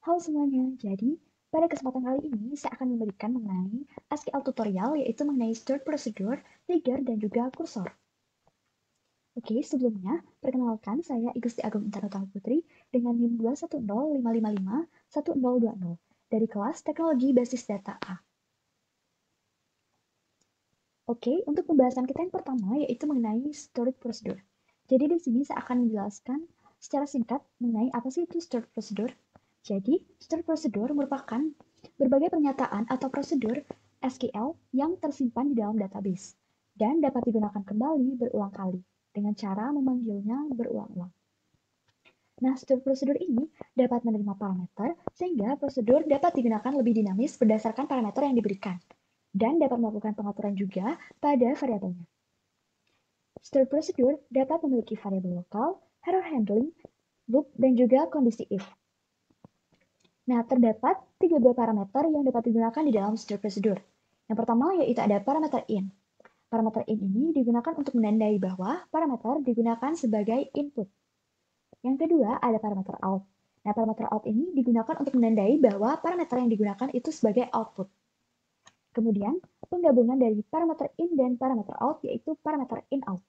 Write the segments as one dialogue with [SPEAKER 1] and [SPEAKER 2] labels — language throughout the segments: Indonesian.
[SPEAKER 1] Halo semuanya, jadi pada kesempatan kali ini saya akan memberikan mengenai SQL tutorial yaitu mengenai stored procedure, trigger, dan juga kursor. Oke, sebelumnya perkenalkan saya Igusti Agung Intara Putri dengan NIM 21055551020 dari kelas Teknologi Basis Data A. Oke, untuk pembahasan kita yang pertama yaitu mengenai stored procedure. Jadi di sini saya akan menjelaskan secara singkat mengenai apa sih itu stored procedure. Jadi, stored procedure merupakan berbagai pernyataan atau prosedur SQL yang tersimpan di dalam database dan dapat digunakan kembali berulang kali dengan cara memanggilnya berulang-ulang. Nah, stored procedure ini dapat menerima parameter sehingga prosedur dapat digunakan lebih dinamis berdasarkan parameter yang diberikan dan dapat melakukan pengaturan juga pada variabelnya. Stored procedure dapat memiliki variabel lokal, error handling, loop, dan juga kondisi if. Nah, terdapat 3 buah parameter yang dapat digunakan di dalam stored procedure. Yang pertama yaitu ada parameter in. Parameter in ini digunakan untuk menandai bahwa parameter digunakan sebagai input. Yang kedua ada parameter out. Nah, parameter out ini digunakan untuk menandai bahwa parameter yang digunakan itu sebagai output. Kemudian, penggabungan dari parameter in dan parameter out yaitu parameter in out.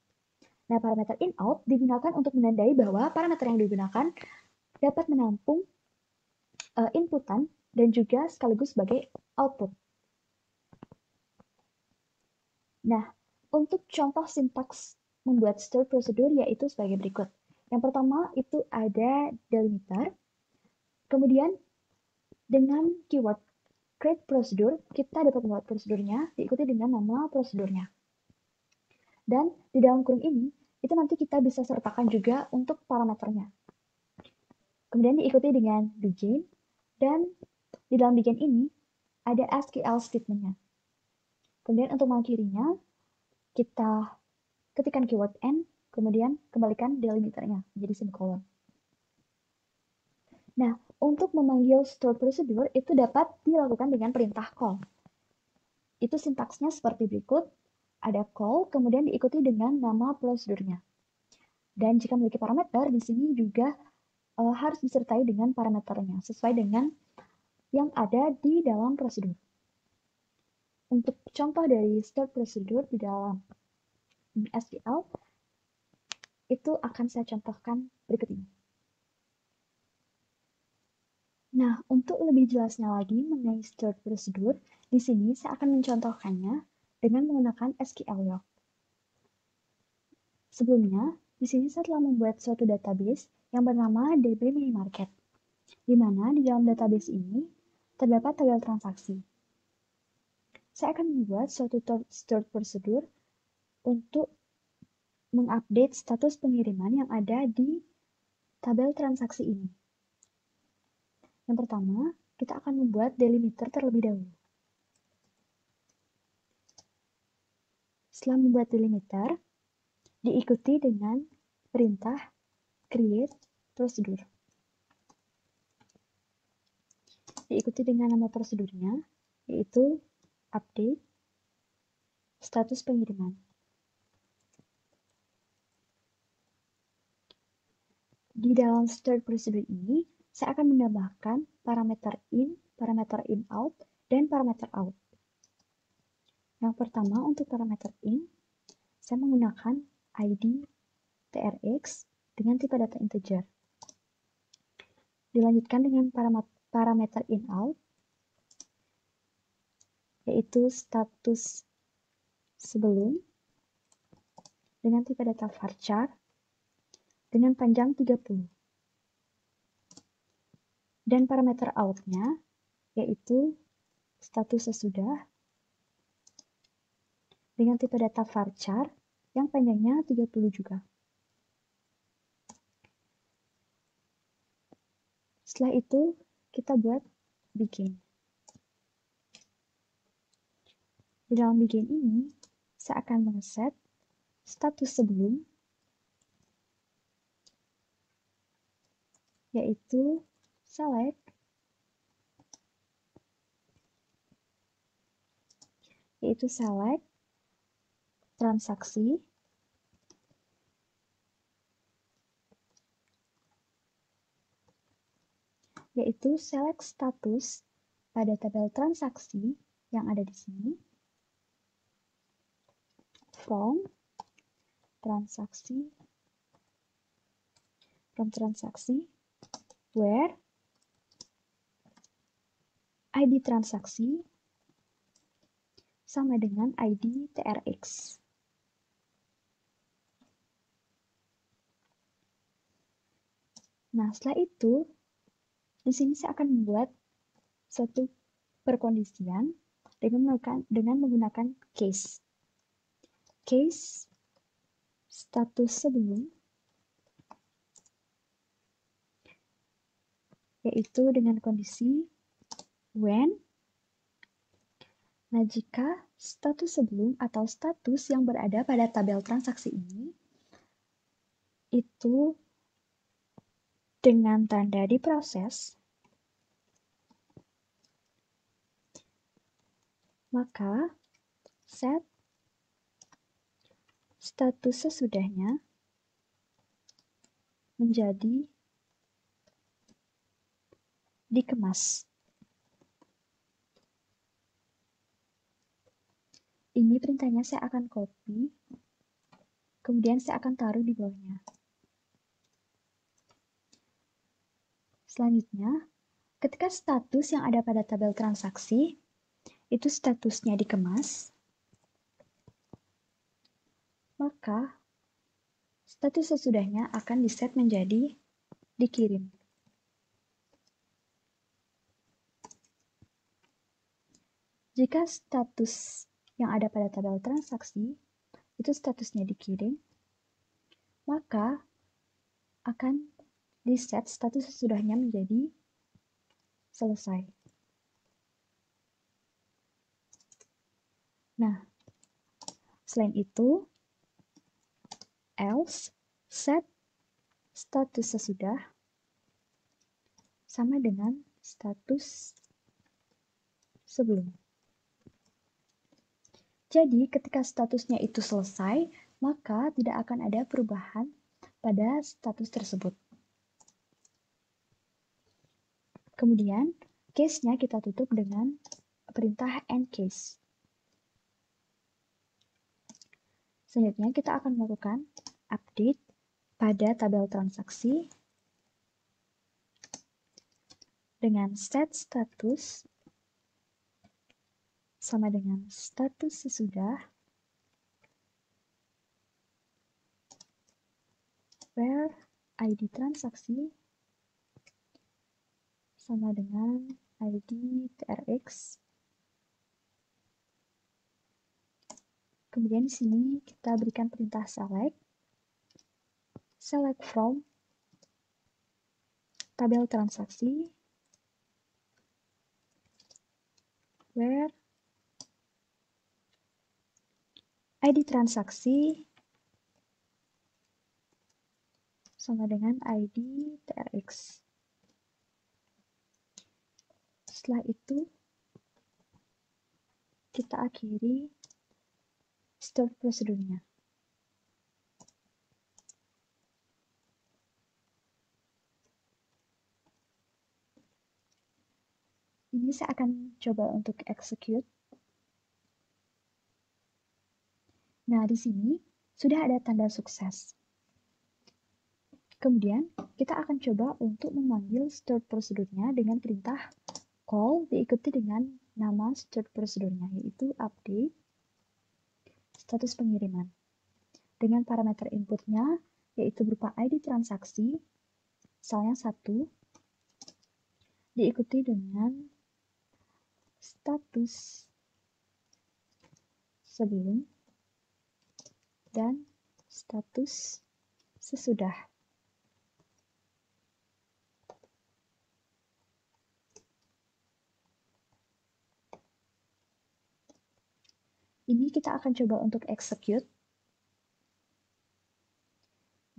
[SPEAKER 1] Nah, parameter in out digunakan untuk menandai bahwa parameter yang digunakan dapat menampung inputan dan juga sekaligus sebagai output. Nah, untuk contoh sintaks membuat stored procedure yaitu sebagai berikut. Yang pertama itu ada delimiter. Kemudian dengan keyword create procedure, kita dapat membuat prosedurnya diikuti dengan nama prosedurnya. Dan di dalam kurung ini, itu nanti kita bisa sertakan juga untuk parameternya. Kemudian diikuti dengan begin, dan di dalam begin ini ada SQL statement-nya. Kemudian untuk mengakhirinya, kita ketikkan keyword end, kemudian kembalikan delimiternya menjadi semikolon. Nah, untuk memanggil stored procedure itu dapat dilakukan dengan perintah call. Itu sintaksnya seperti berikut, ada call, kemudian diikuti dengan nama prosedurnya. Dan jika memiliki parameter, di sini juga harus disertai dengan parameternya, sesuai dengan yang ada di dalam prosedur. Untuk contoh dari stored procedure di dalam SQL, itu akan saya contohkan berikut ini. Nah, untuk lebih jelasnya lagi mengenai stored procedure, di sini saya akan mencontohkannya dengan menggunakan SQL Log. Sebelumnya, di sini saya telah membuat suatu database yang bernama DB Minimarket, di mana di dalam database ini terdapat tabel transaksi. Saya akan membuat suatu stored procedure untuk mengupdate status pengiriman yang ada di tabel transaksi ini. Yang pertama, kita akan membuat delimiter terlebih dahulu. Setelah membuat delimiter, diikuti dengan perintah create procedure. Diikuti dengan nama prosedurnya, yaitu update status pengiriman. Di dalam stored procedure ini, saya akan menambahkan parameter in out, dan parameter out. Yang pertama untuk parameter in, saya menggunakan ID trx dengan tipe data integer. Dilanjutkan dengan parameter in out, yaitu status sebelum dengan tipe data varchar dengan panjang 30. Dan parameter out-nya yaitu status sesudah dengan tipe data varchar yang panjangnya 30 juga. Setelah itu, kita buat begin. Di dalam begin ini, saya akan men-set status sebelum, yaitu select, transaksi, yaitu select status pada tabel transaksi yang ada di sini from transaksi where ID transaksi sama dengan ID TRX. Nah, setelah itu, di sini saya akan membuat suatu perkondisian dengan menggunakan case. Case status sebelum, yaitu dengan kondisi when. Nah, jika status sebelum atau status yang berada pada tabel transaksi ini itu dengan tanda diproses, maka set status sesudahnya menjadi dikemas. Ini perintahnya saya akan copy, kemudian saya akan taruh di bawahnya. Selanjutnya, ketika status yang ada pada tabel transaksi itu statusnya dikemas, maka status sesudahnya akan diset menjadi dikirim. Jika status yang ada pada tabel transaksi itu statusnya dikirim, maka akan diset status sesudahnya menjadi selesai. Nah, selain itu, else set status sesudah sama dengan status sebelum. Jadi, ketika statusnya itu selesai, maka tidak akan ada perubahan pada status tersebut. Kemudian, case-nya kita tutup dengan perintah end case. Selanjutnya, kita akan melakukan update pada tabel transaksi dengan set status sama dengan status sesudah where ID transaksi sama dengan ID TRX. Kemudian di sini kita berikan perintah select from tabel transaksi where ID transaksi sama dengan ID TRX. Setelah itu, kita akhiri stored prosedurnya. Ini saya akan coba untuk execute. Nah, di sini sudah ada tanda sukses. Kemudian, kita akan coba untuk memanggil stored prosedurnya dengan perintah call diikuti dengan nama stored prosedurnya, yaitu update status pengiriman. Dengan parameter inputnya, yaitu berupa ID transaksi, misalnya 1, diikuti dengan status sebelum dan status sesudah. Ini kita akan coba untuk execute.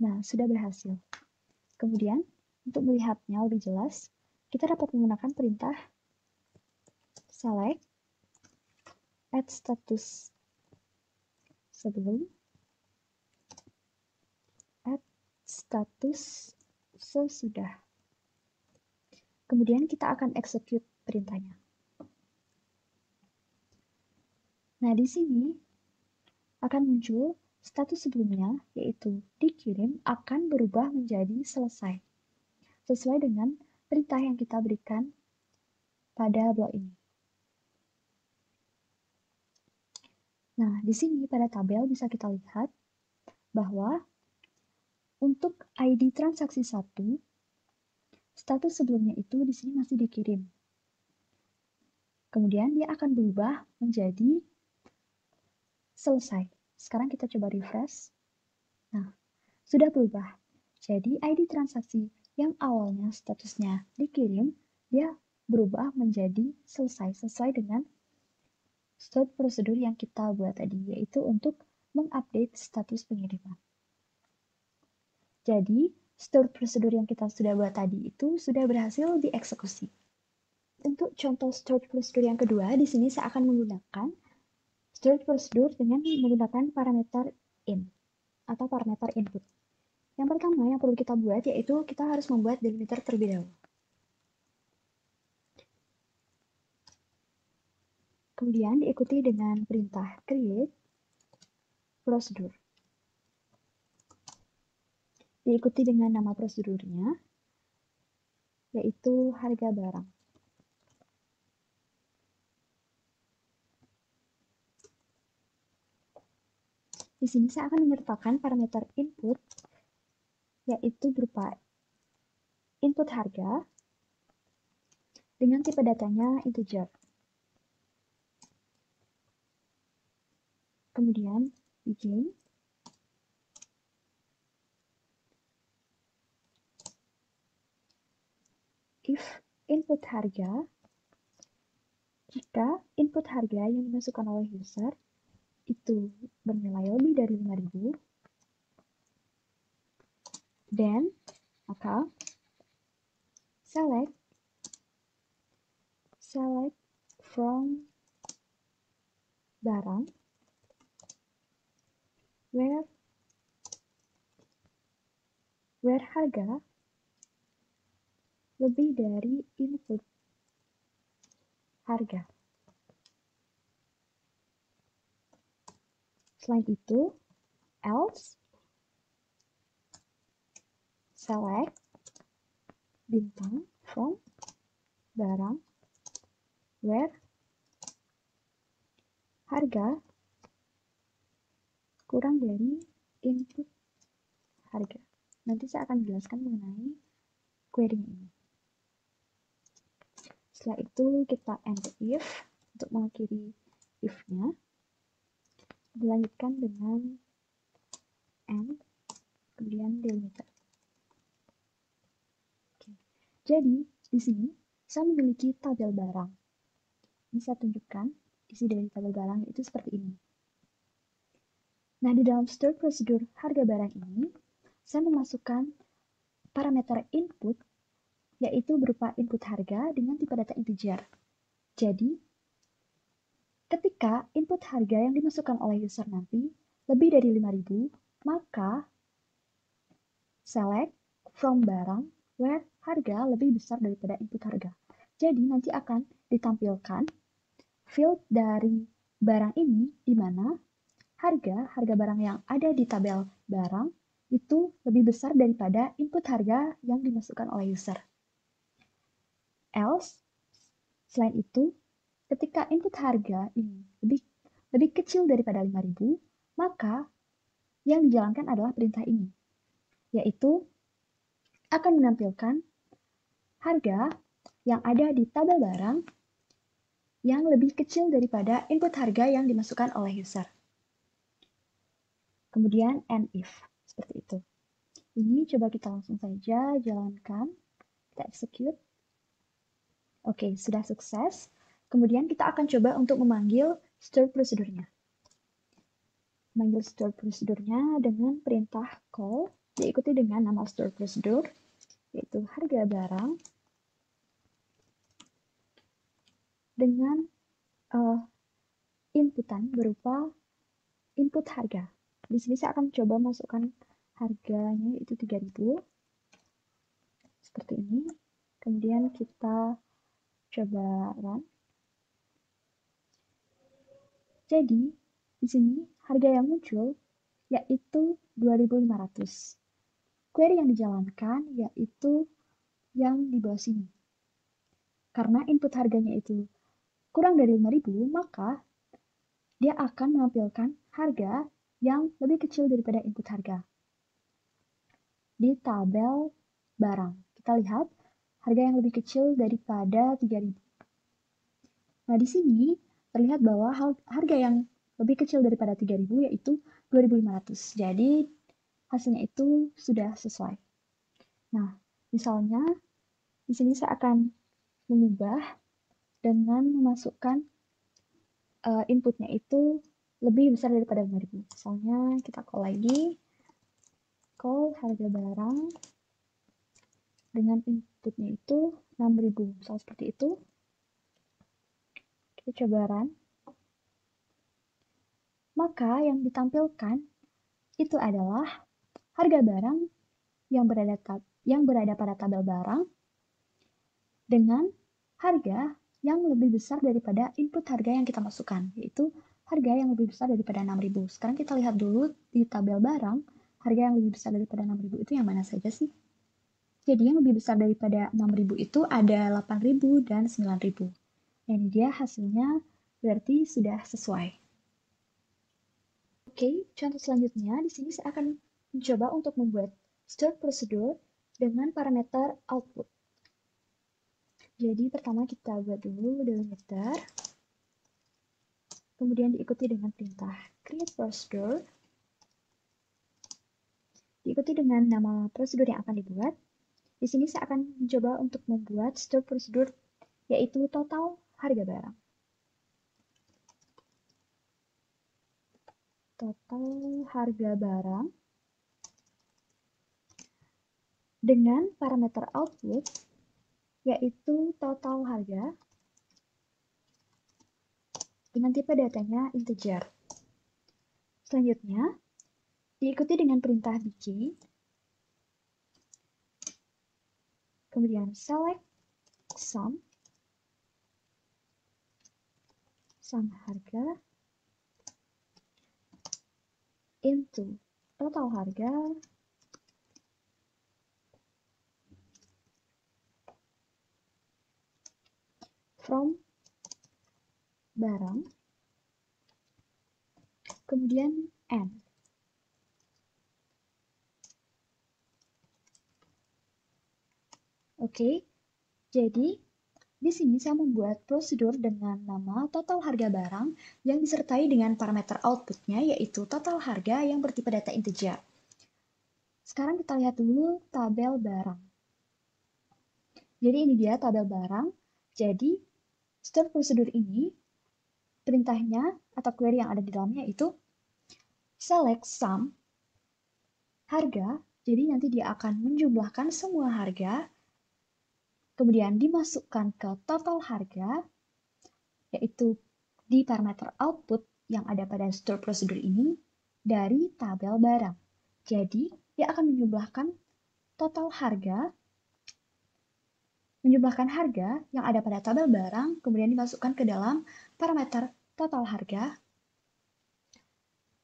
[SPEAKER 1] Nah, sudah berhasil. Kemudian, untuk melihatnya lebih jelas, kita dapat menggunakan perintah select add status sebelum, add status sesudah. Kemudian kita akan execute perintahnya. Nah, di sini akan muncul status sebelumnya, yaitu dikirim akan berubah menjadi selesai, sesuai dengan perintah yang kita berikan pada blok ini. Nah, di sini pada tabel bisa kita lihat bahwa untuk ID transaksi 1, status sebelumnya itu di sini masih dikirim. Kemudian dia akan berubah menjadi selesai. Sekarang kita coba refresh. Nah, sudah berubah. Jadi ID transaksi yang awalnya statusnya dikirim, dia berubah menjadi selesai sesuai dengan stored prosedur yang kita buat tadi, yaitu untuk mengupdate status pengiriman. Jadi, stored prosedur yang kita sudah buat tadi itu sudah berhasil dieksekusi. Untuk contoh stored prosedur yang kedua, di sini saya akan menggunakan stored prosedur dengan menggunakan parameter in atau parameter input. Yang pertama yang perlu kita buat yaitu kita harus membuat delimiter terlebih dahulu. Kemudian diikuti dengan perintah create prosedur. Diikuti dengan nama prosedurnya, yaitu harga barang. Di sini saya akan menyertakan parameter input, yaitu berupa input harga dengan tipe datanya integer. Kemudian begin. If input harga, jika input harga yang dimasukkan oleh user itu bernilai lebih dari 5.000, then maka select from barang where harga lebih dari input harga. Selain itu, else select bintang from barang where harga kurang dari input harga. Nanti saya akan jelaskan mengenai query ini. Setelah itu kita end if untuk mengakhiri if-nya. Dilanjutkan dengan end, kemudian delimiter. Oke. Jadi, di sini saya memiliki tabel barang. Ini saya tunjukkan isi dari tabel barang itu seperti ini. Nah, di dalam stored prosedur harga barang ini, saya memasukkan parameter input, yaitu berupa input harga dengan tipe data integer. Jadi, ketika input harga yang dimasukkan oleh user nanti lebih dari 5.000, maka select from barang where harga lebih besar daripada input harga. Jadi nanti akan ditampilkan field dari barang ini di mana harga barang yang ada di tabel barang itu lebih besar daripada input harga yang dimasukkan oleh user. Else, selain itu, ketika input harga ini lebih kecil daripada 5.000, maka yang dijalankan adalah perintah ini, yaitu akan menampilkan harga yang ada di tabel barang yang lebih kecil daripada input harga yang dimasukkan oleh user. Kemudian end if, seperti itu. Ini coba kita langsung saja jalankan, kita execute. Oke, sudah sukses. Kemudian kita akan coba untuk memanggil stored prosedurnya. Memanggil stored prosedurnya dengan perintah call, diikuti dengan nama stored prosedur, yaitu harga barang, dengan inputan berupa input harga. Di sini saya akan coba masukkan harganya itu 3.000. Seperti ini. Kemudian kita coba run. Jadi, di sini harga yang muncul yaitu 2.500. Query yang dijalankan yaitu yang di bawah sini. Karena input harganya itu kurang dari 5.000, maka dia akan menampilkan harga yang lebih kecil daripada input harga. Di tabel barang, kita lihat harga yang lebih kecil daripada 3.000. Nah, di sini terlihat bahwa harga yang lebih kecil daripada 3.000 yaitu 2.500. Jadi, hasilnya itu sudah sesuai. Nah, misalnya di sini saya akan mengubah dengan memasukkan inputnya itu lebih besar daripada 5.000. Misalnya kita call lagi, call harga barang dengan inputnya itu 6.000. Misal seperti itu. Kita coba run. Maka yang ditampilkan itu adalah harga barang yang berada pada tabel barang dengan harga yang lebih besar daripada input harga yang kita masukkan, yaitu harga yang lebih besar daripada 6.000. Sekarang kita lihat dulu di tabel barang, harga yang lebih besar daripada 6.000 itu yang mana saja sih? Jadi yang lebih besar daripada 6.000 itu ada 8.000 dan 9.000. Dan dia hasilnya berarti sudah sesuai. Oke, contoh selanjutnya di sini saya akan mencoba untuk membuat stored procedure dengan parameter output. Jadi pertama kita buat dulu delimiter, kemudian diikuti dengan perintah create procedure, diikuti dengan nama prosedur yang akan dibuat. Di sini saya akan mencoba untuk membuat stored procedure yaitu total harga barang. Total harga barang dengan parameter output yaitu total harga dengan tipe datanya integer. Selanjutnya, diikuti dengan perintah bikin, kemudian select sum harga into total harga from barang, kemudian N. Oke, jadi di sini saya membuat prosedur dengan nama total harga barang yang disertai dengan parameter outputnya yaitu total harga yang bertipe data integer. Sekarang kita lihat dulu tabel barang. Jadi ini dia tabel barang. Jadi stored procedure ini perintahnya atau query yang ada di dalamnya itu select sum harga. Jadi nanti dia akan menjumlahkan semua harga, kemudian dimasukkan ke total harga, yaitu di parameter output yang ada pada stored procedure ini dari tabel barang. Jadi dia akan menjumlahkan total harga, yang ada pada tabel barang, kemudian dimasukkan ke dalam parameter total harga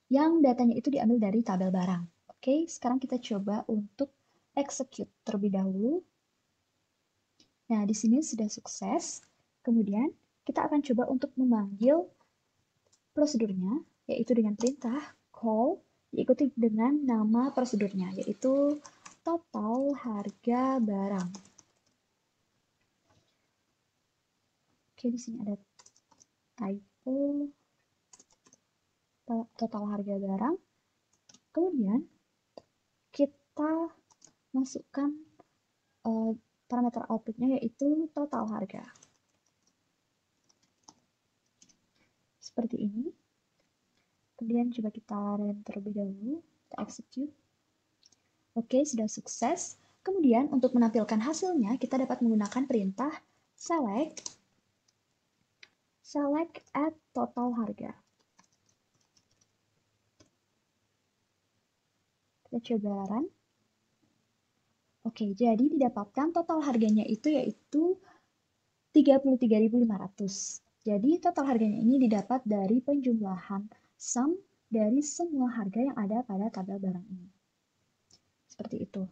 [SPEAKER 1] yang datanya itu diambil dari tabel barang. Oke, sekarang kita coba untuk execute terlebih dahulu. Nah, di sini sudah sukses. Kemudian kita akan coba untuk memanggil prosedurnya, yaitu dengan perintah call, diikuti dengan nama prosedurnya, yaitu total harga barang. Oke, di sini ada typo total harga barang. Kemudian kita masukkan parameter outputnya yaitu total harga. Seperti ini. Kemudian coba kita run terlebih dahulu, kita execute. Oke, sudah sukses. Kemudian untuk menampilkan hasilnya, kita dapat menggunakan perintah select at total harga. Kita coba run. Oke, jadi didapatkan total harganya itu yaitu 33.500. Jadi total harganya ini didapat dari penjumlahan sum dari semua harga yang ada pada tabel barang ini. Seperti itu.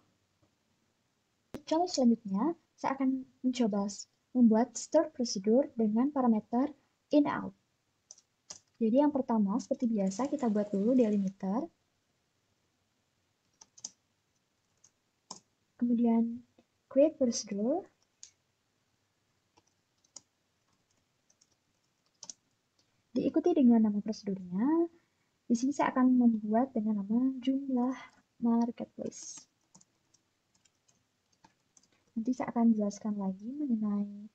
[SPEAKER 1] Contoh selanjutnya, saya akan mencoba membuat store procedure dengan parameter in out. Jadi yang pertama, seperti biasa, kita buat dulu delimiter. Kemudian create procedure. Diikuti dengan nama prosedurnya. Di sini saya akan membuat dengan nama jumlah marketplace. Nanti saya akan jelaskan lagi mengenai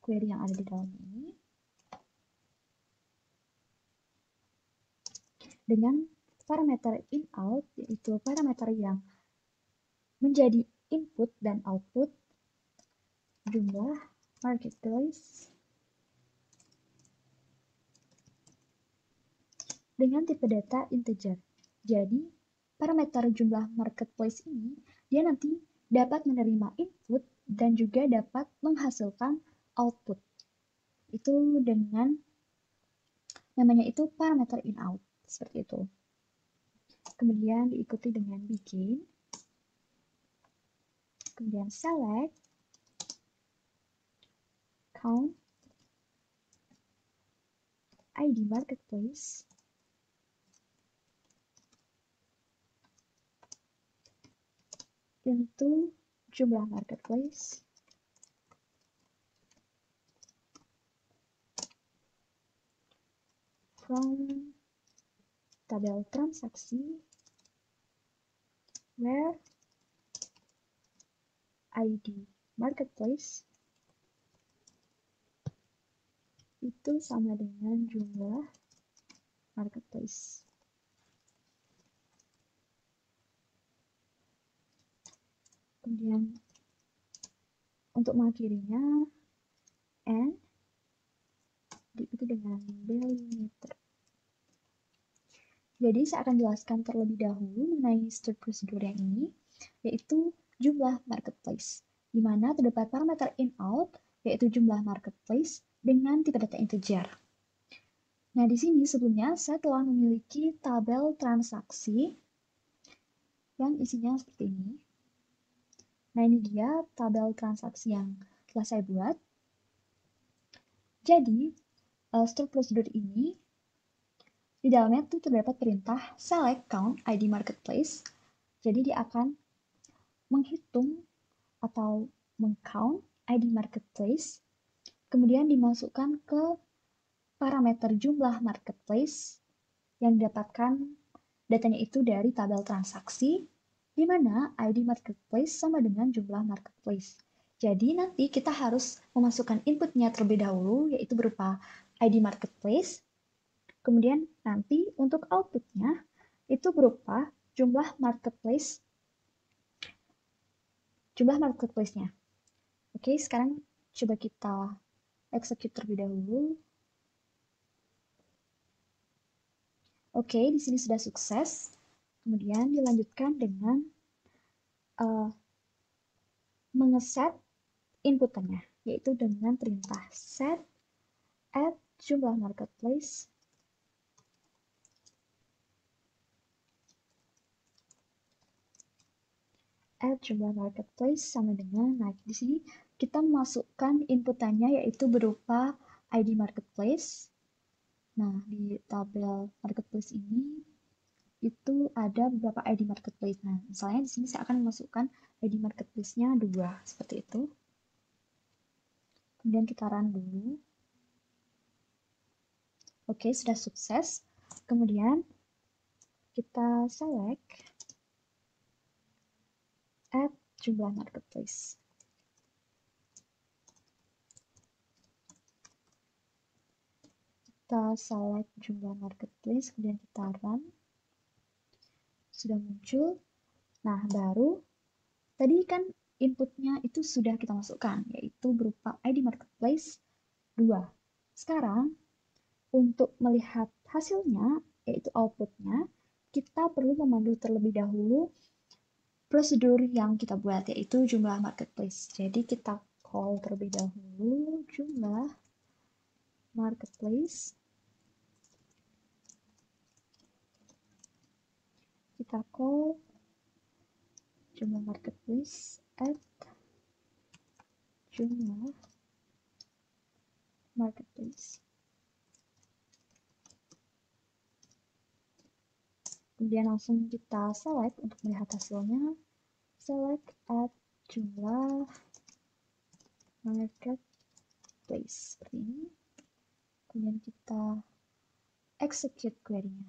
[SPEAKER 1] query yang ada di dalam ini. Dengan parameter in out, yaitu parameter yang menjadi input dan output jumlah marketplace dengan tipe data integer. Jadi, parameter jumlah marketplace ini dia nanti dapat menerima input dan juga dapat menghasilkan output. Itu dengan namanya itu parameter in out, seperti itu. Kemudian diikuti dengan begin. Kemudian select, count, ID marketplace, into jumlah marketplace, from tabel transaksi, where ID marketplace itu sama dengan jumlah marketplace. Kemudian untuk mengakhirinya and diikuti dengan delimiter. Jadi saya akan jelaskan terlebih dahulu mengenai stored procedure yang ini, yaitu jumlah marketplace, di mana terdapat parameter in out, yaitu jumlah marketplace dengan tipe data integer. Nah, di sini sebelumnya saya telah memiliki tabel transaksi yang isinya seperti ini. Nah, ini dia tabel transaksi yang telah saya buat. Jadi, stored procedure ini di dalamnya tuh terdapat perintah select count ID marketplace. Jadi dia akan menghitung atau meng-count ID marketplace, kemudian dimasukkan ke parameter jumlah marketplace yang didapatkan datanya itu dari tabel transaksi, di mana ID marketplace sama dengan jumlah marketplace. Jadi nanti kita harus memasukkan inputnya terlebih dahulu, yaitu berupa ID marketplace. Kemudian nanti untuk outputnya itu berupa jumlah marketplace-nya. Oke, sekarang coba kita execute terlebih dahulu. Oke, di sini sudah sukses. Kemudian dilanjutkan dengan mengeset inputannya, yaitu dengan perintah set add jumlah marketplace sama dengan naik. Di sini kita memasukkan inputannya yaitu berupa ID marketplace. Nah, di tabel marketplace ini itu ada beberapa ID marketplace. Nah, misalnya di sini saya akan memasukkan ID marketplace-nya 2, seperti itu. Kemudian kita run dulu. Oke, sudah sukses. Kemudian kita select add jumlah marketplace. Kita select jumlah marketplace, kemudian kita run. Sudah muncul. Nah, baru tadi kan inputnya itu sudah kita masukkan, yaitu berupa ID marketplace 2. Sekarang, untuk melihat hasilnya, yaitu outputnya, kita perlu memandu terlebih dahulu prosedur yang kita buat yaitu jumlah marketplace. Jadi kita call terlebih dahulu jumlah marketplace. Kita call jumlah marketplace at jumlah marketplace. Kemudian langsung kita select untuk melihat hasilnya. Select at jumlah marketplace seperti ini. Kemudian kita execute query-nya.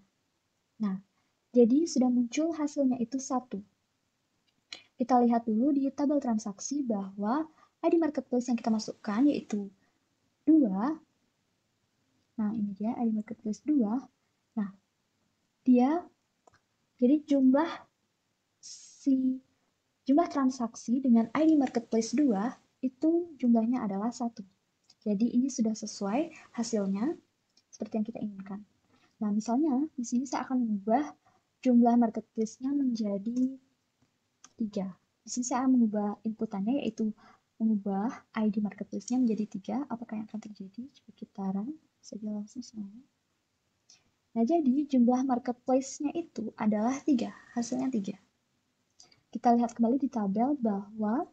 [SPEAKER 1] Nah, jadi sudah muncul hasilnya itu 1. Kita lihat dulu di tabel transaksi bahwa ID marketplace yang kita masukkan yaitu 2. Nah, ini dia ID marketplace 2. Nah, dia jadi jumlah transaksi dengan ID marketplace 2 itu jumlahnya adalah 1. Jadi ini sudah sesuai hasilnya seperti yang kita inginkan. Nah, misalnya di sini saya akan mengubah jumlah marketplace-nya menjadi 3. Di sini saya mengubah inputannya yaitu mengubah ID marketplace-nya menjadi 3. Apakah yang akan terjadi? Coba kita run saja langsung semuanya. Nah, jadi jumlah marketplace-nya itu adalah 3. Hasilnya 3. Kita lihat kembali di tabel bahwa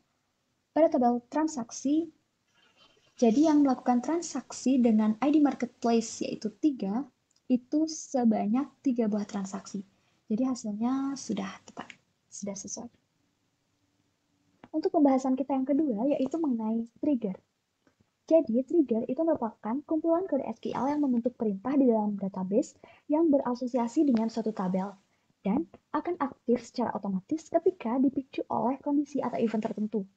[SPEAKER 1] pada tabel transaksi, jadi yang melakukan transaksi dengan ID marketplace yaitu 3, itu sebanyak 3 buah transaksi. Jadi hasilnya sudah tepat, sudah sesuai. Untuk pembahasan kita yang kedua yaitu mengenai trigger. Jadi trigger itu merupakan kumpulan kode SQL yang membentuk perintah di dalam database yang berasosiasi dengan suatu tabel dan akan aktif secara otomatis ketika dipicu oleh kondisi atau event tertentu,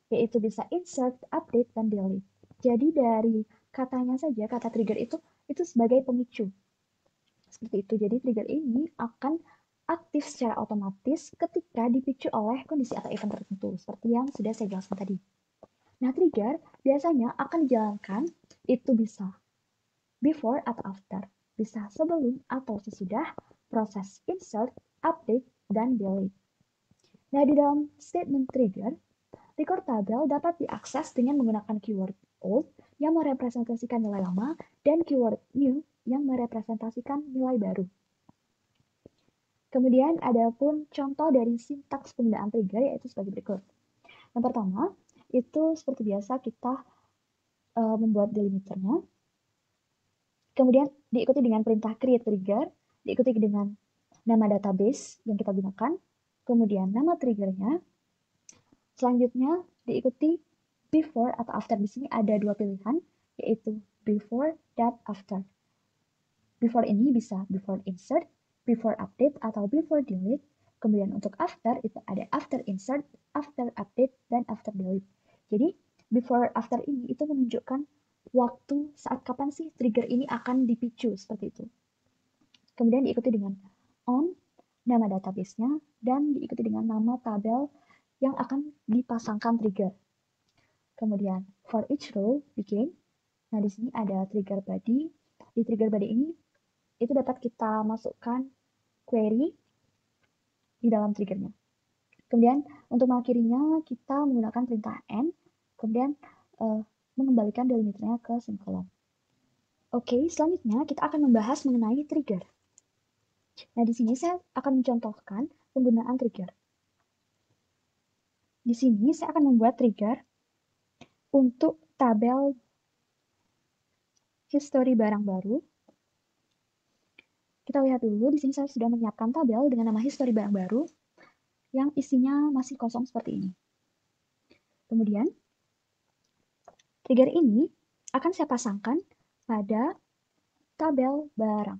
[SPEAKER 1] yaitu bisa insert, update, dan delete. Jadi dari katanya saja, kata trigger itu sebagai pemicu. Seperti itu, jadi trigger ini akan aktif secara otomatis ketika dipicu oleh kondisi atau event tertentu, seperti yang sudah saya jelaskan tadi. Nah, trigger biasanya akan dijalankan itu bisa before atau after, bisa sebelum atau sesudah proses insert, update, dan delete. Nah, di dalam statement trigger, record tabel dapat diakses dengan menggunakan keyword old yang merepresentasikan nilai lama dan keyword new yang merepresentasikan nilai baru. Kemudian ada pun contoh dari sintaks penggunaan trigger yaitu sebagai berikut. Yang pertama, itu seperti biasa kita membuat delimiternya. Kemudian diikuti dengan perintah create trigger, diikuti dengan nama database yang kita gunakan, kemudian nama triggernya. Selanjutnya diikuti before atau after. Di sini ada 2 pilihan, yaitu before dan after. Before ini bisa before insert, before update, atau before delete. Kemudian untuk after itu ada after insert, after update, dan after delete. Jadi before after ini itu menunjukkan waktu saat kapan sih trigger ini akan dipicu seperti itu. Kemudian diikuti dengan on, nama database-nya, dan diikuti dengan nama tabel yang akan dipasangkan trigger. Kemudian for each row begin. Nah, di sini ada trigger body. Di trigger body ini itu dapat kita masukkan query di dalam triggernya. Kemudian untuk mengakhirinya kita menggunakan perintah end, kemudian mengembalikan delimiternya ke semikolon. Oke, selanjutnya kita akan membahas mengenai trigger. Nah, di sini saya akan mencontohkan penggunaan trigger. Di sini saya akan membuat trigger untuk tabel history barang baru. Kita lihat dulu, di sini saya sudah menyiapkan tabel dengan nama history barang baru yang isinya masih kosong seperti ini. Kemudian, trigger ini akan saya pasangkan pada tabel barang.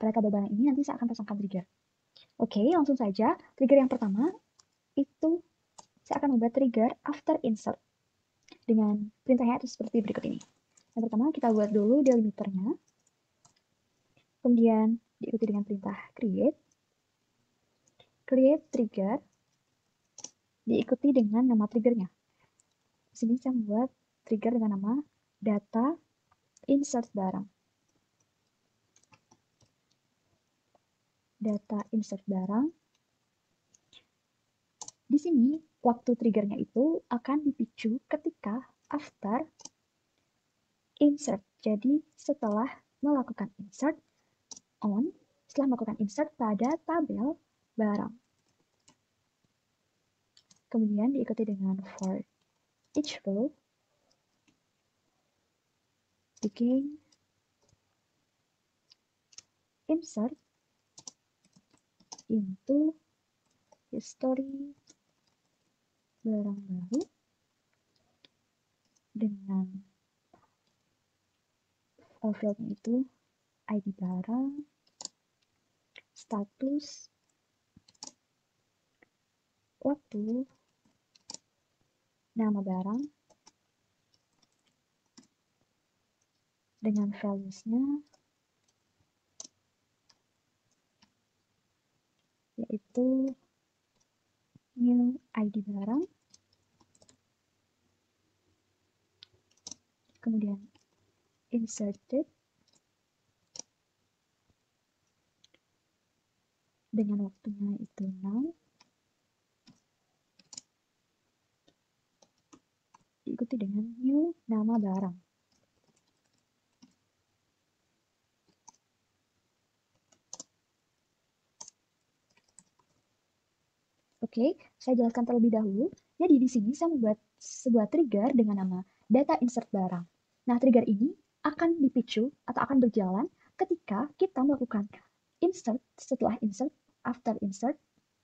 [SPEAKER 1] Pada tabel barang ini nanti saya akan pasangkan trigger. Oke, langsung saja. Trigger yang pertama itu saya akan membuat trigger after insert dengan perintahnya itu seperti berikut ini. Yang pertama kita buat dulu delimiternya, kemudian diikuti dengan perintah create trigger, diikuti dengan nama triggernya. Di sini saya membuat trigger dengan nama data insert barang. Data insert barang. di sini waktu triggernya itu akan dipicu ketika after insert. Jadi setelah melakukan insert on, setelah melakukan insert pada tabel barang. Kemudian diikuti dengan for each row, begin insert into history barang baru dengan fieldnya itu ID barang, status, waktu, nama barang, dengan values-nya yaitu new ID barang, kemudian inserted dengan waktunya itu now, diikuti dengan new nama barang. Oke, saya jelaskan terlebih dahulu. Jadi di sini saya membuat sebuah trigger dengan nama data insert barang. Nah, trigger ini akan dipicu atau akan berjalan ketika kita melakukan insert, setelah insert, after insert,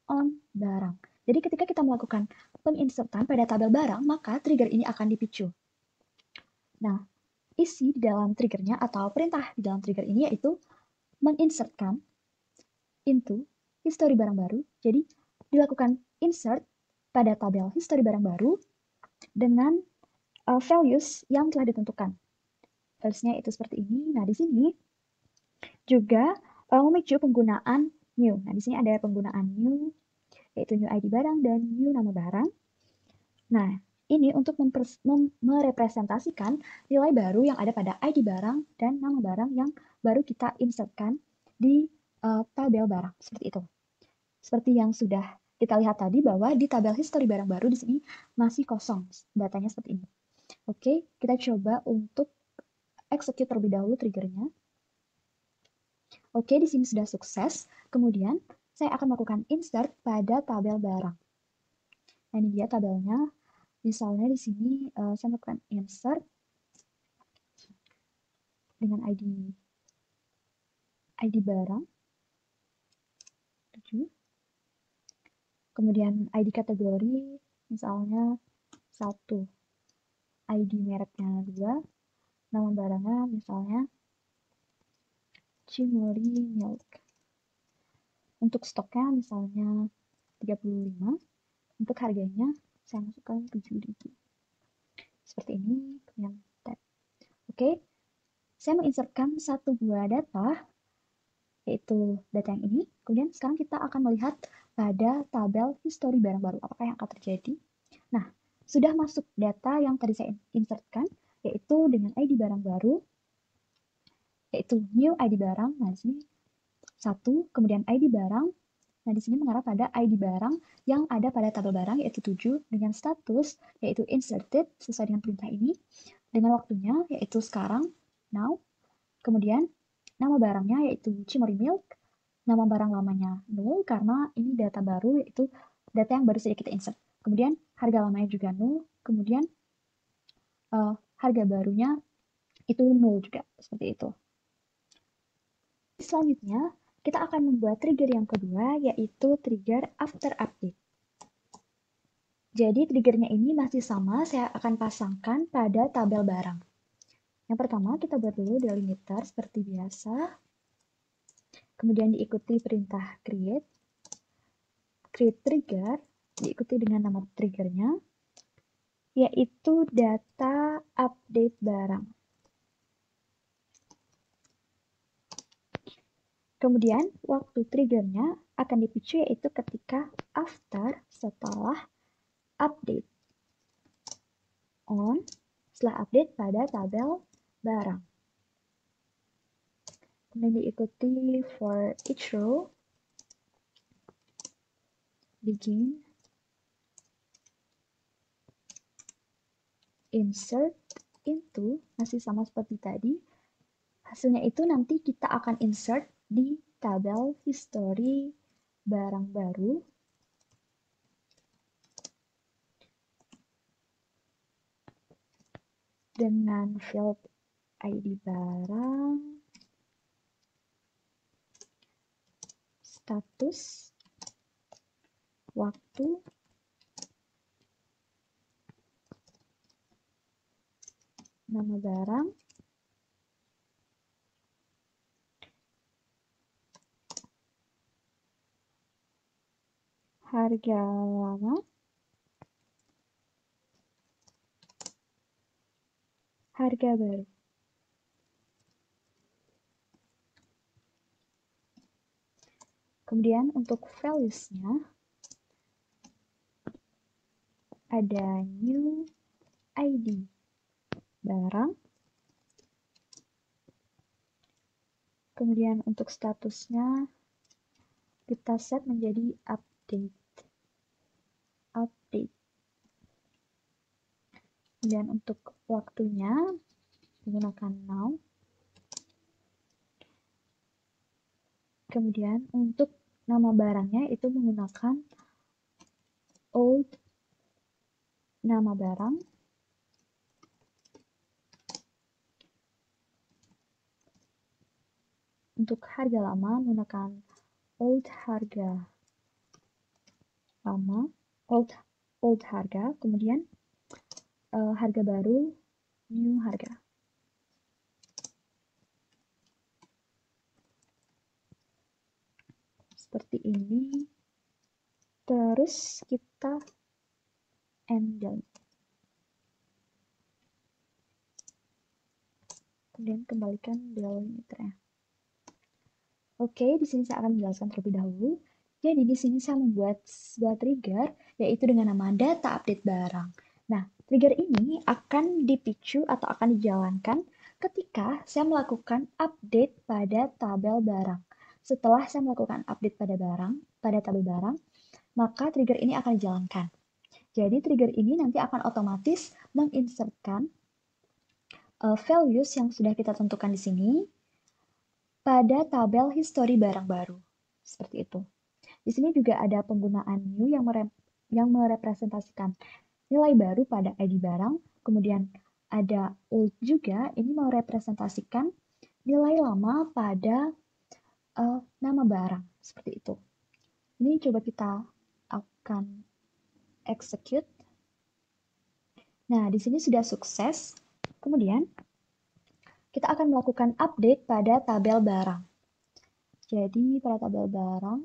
[SPEAKER 1] on barang. Jadi ketika kita melakukan penginsertan pada tabel barang, maka trigger ini akan dipicu. Nah, isi di dalam triggernya atau perintah di dalam trigger ini yaitu menginsertkan into history barang baru. Jadi dilakukan insert pada tabel history barang baru dengan values yang telah ditentukan. Values-nya itu seperti ini. Nah, di sini juga memicu penggunaan new. Nah, di sini ada penggunaan new, yaitu new ID barang dan new nama barang. Nah, ini untuk merepresentasikan nilai baru yang ada pada ID barang dan nama barang yang baru kita insertkan di tabel barang. Seperti itu. Seperti yang sudah kita lihat tadi bahwa di tabel history barang baru di sini masih kosong. Datanya seperti ini. Oke, kita coba untuk execute terlebih dahulu triggernya. Oke, di sini sudah sukses. Kemudian saya akan melakukan insert pada tabel barang. Nah, ini dia tabelnya. Misalnya di sini saya melakukan insert dengan ID barang 7. Kemudian ID kategori misalnya 1. ID mereknya 2. Nama barangnya misalnya Cimori Milk. Untuk stoknya misalnya 35. Untuk harganya saya masukkan 7.000. Seperti ini, kemudian tab. Oke, saya menginsertkan satu buah data, yaitu data yang ini. Kemudian sekarang kita akan melihat pada tabel history barang baru, apakah yang akan terjadi. Nah, sudah masuk data yang tadi saya insertkan, yaitu dengan ID barang baru, yaitu new ID barang. Nah, di sini 1, kemudian ID barang. Nah, di sini mengarah pada ID barang yang ada pada tabel barang, yaitu 7, dengan status, yaitu inserted, sesuai dengan perintah ini, dengan waktunya, yaitu sekarang, now. Kemudian, nama barangnya, yaitu Cimory Milk. Nama barang lamanya 0, karena ini data baru, yaitu data yang baru saja kita insert. Kemudian, harga lamanya juga 0. Kemudian, harga barunya itu 0 juga, seperti itu. Selanjutnya, kita akan membuat trigger yang kedua, yaitu trigger after update. Jadi triggernya ini masih sama, saya akan pasangkan pada tabel barang. Yang pertama, kita buat dulu delimiter seperti biasa. Kemudian diikuti perintah create trigger, diikuti dengan nama triggernya, yaitu data update barang. Kemudian, waktu triggernya akan dipicu yaitu ketika after, setelah update. On, setelah update pada tabel barang. Kemudian diikuti for each row, begin insert into, masih sama seperti tadi. Hasilnya itu nanti kita akan insert di tabel history barang baru. Dengan field ID barang, status, waktu, nama barang, harga lama, harga baru. Kemudian untuk values-nya ada new ID barang. Kemudian untuk statusnya kita set menjadi update. Kemudian untuk waktunya menggunakan now. Kemudian untuk nama barangnya itu menggunakan old nama barang. Untuk harga lama menggunakan old harga lama, old harga, kemudian harga baru, new harga. Seperti ini. Terus kita end delete. Kemudian kembalikan delimiternya. Oke, di sini saya akan menjelaskan terlebih dahulu. Jadi di sini saya membuat sebuah trigger, yaitu dengan nama data update barang. Nah, trigger ini akan dipicu atau akan dijalankan ketika saya melakukan update pada tabel barang. Setelah saya melakukan update pada tabel barang, maka trigger ini akan dijalankan. Jadi trigger ini nanti akan otomatis menginsertkan values yang sudah kita tentukan di sini pada tabel history barang baru. Seperti itu. Di sini juga ada penggunaan new yang merepresentasikan nilai baru pada ID barang. Kemudian ada old juga, ini merepresentasikan nilai lama pada nama barang. Seperti itu. Ini coba kita akan execute. Nah, di sini sudah sukses. Kemudian kita akan melakukan update pada tabel barang. Jadi pada tabel barang,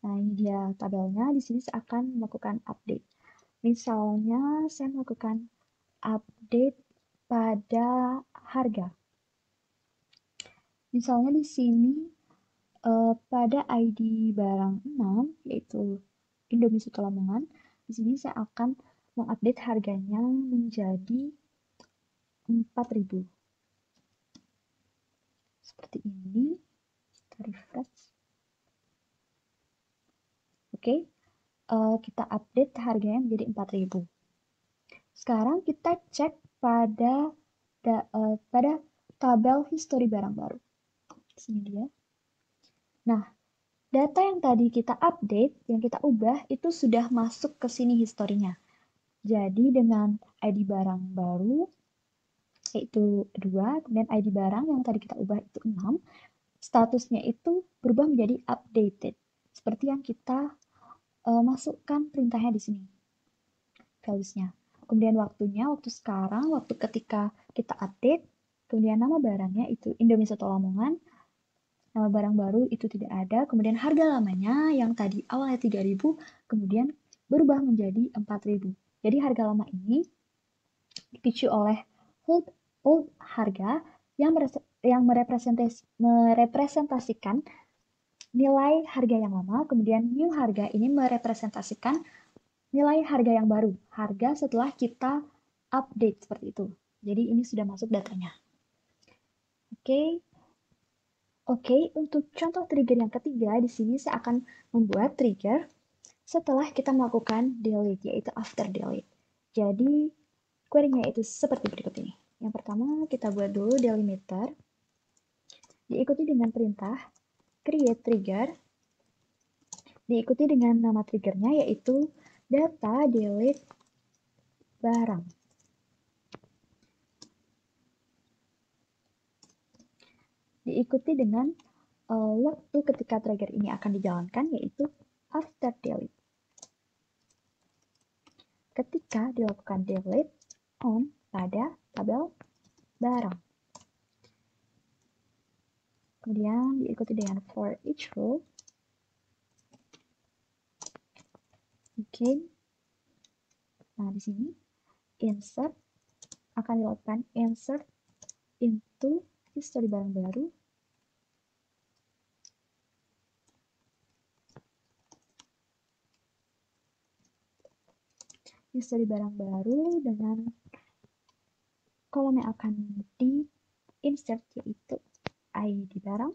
[SPEAKER 1] nah ini dia tabelnya. Di sini saya akan melakukan update. Misalnya saya melakukan update pada harga. Misalnya di sini pada ID barang 6, yaitu Indomie Soto Lamongan, di sini saya akan mengupdate harganya menjadi 4.000. Seperti ini. Kita refresh. Oke, kita update harganya menjadi 4.000. Sekarang kita cek pada tabel history barang baru. Sini dia. Nah, data yang tadi kita update, yang kita ubah, itu sudah masuk ke sini historinya. Jadi dengan ID barang baru, yaitu 2, kemudian ID barang yang tadi kita ubah itu 6, statusnya itu berubah menjadi updated. Seperti yang kita masukkan perintahnya di sini. Values-nya. Kemudian waktunya, waktu sekarang, waktu ketika kita update, kemudian nama barangnya itu Indomie Soto Lamongan, nama barang baru itu tidak ada, kemudian harga lamanya yang tadi awalnya 3.000, kemudian berubah menjadi 4.000. Jadi harga lama ini dipicu oleh old harga yang merepresentasikan nilai harga yang lama, kemudian new harga ini merepresentasikan nilai harga yang baru, harga setelah kita update seperti itu. Jadi ini sudah masuk datanya. Oke, untuk contoh trigger yang ketiga, di sini saya akan membuat trigger setelah kita melakukan delete, yaitu after delete. Jadi Query-nya itu seperti berikut ini. Yang pertama, kita buat dulu delimiter, diikuti dengan perintah create trigger, diikuti dengan nama triggernya yaitu data delete barang. Diikuti dengan waktu ketika trigger ini akan dijalankan yaitu after delete. Ketika dilakukan delete on pada tabel barang. Kemudian diikuti dengan for each row. Oke. Nah, di sini insert akan dilakukan insert into history barang baru. History barang baru dengan kolom yang akan di insert yaitu ID barang.